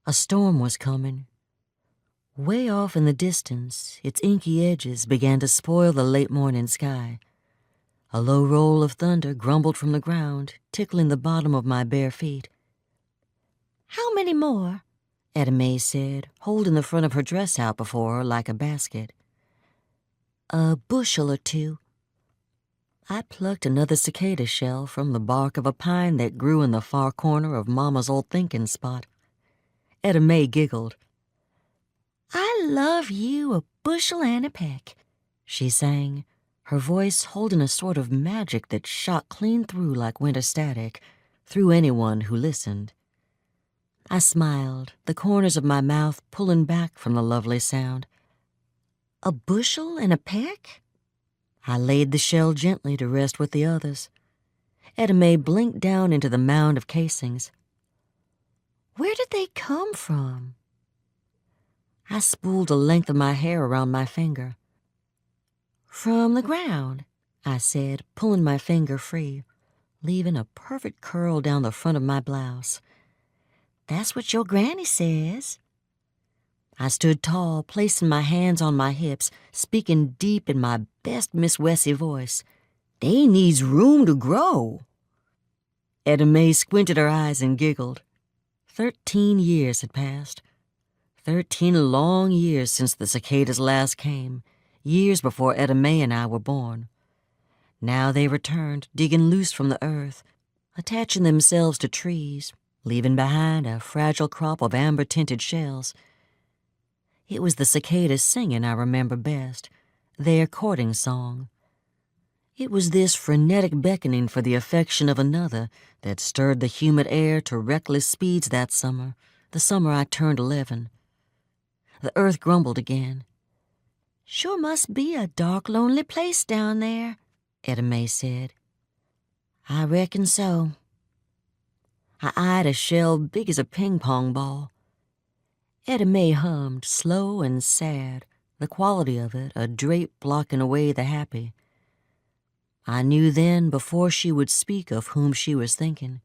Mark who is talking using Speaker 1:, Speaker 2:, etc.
Speaker 1: A storm was coming. Way off in the distance, its inky edges began to spoil the late morning sky. A low roll of thunder grumbled from the ground, tickling the bottom of my bare feet. "How many more?" Etta May said, holding the front of her dress out before her like a basket. "A bushel or two." I plucked another cicada shell from the bark of a pine that grew in the far corner of Mama's old thinking spot. Etta May giggled. "I love you a bushel and a peck," she sang, her voice holding a sort of magic that shot clean through like winter static, through anyone who listened. I smiled, the corners of my mouth pulling back from the lovely sound. "A bushel and a peck?" I laid the shell gently to rest with the others. Etta May blinked down into the mound of casings. "Where did they come from?" I spooled the length of my hair around my finger. "From the ground," I said, pulling my finger free, leaving a perfect curl down the front of my blouse. "That's what your granny says." I stood tall, placing my hands on my hips, speaking deep in my best Miss Wessie voice. "They needs room to grow." Etta May squinted her eyes and giggled. 13 years had passed. 13 long years since the cicadas last came, years before Etta May and I were born. Now they returned, digging loose from the earth, attaching themselves to trees, leaving behind a fragile crop of amber-tinted shells. It was the cicadas singing I remember best, their courting song. It was this frenetic beckoning for the affection of another that stirred the humid air to reckless speeds that summer, the summer I turned 11. The earth grumbled again. "Sure must be a dark, lonely place down there," Etta May said. "I reckon so." I eyed a shell big as a ping-pong ball. Etta May hummed, slow and sad, the quality of it a drape blocking away the happy. I knew then, before she would speak of whom she was thinking.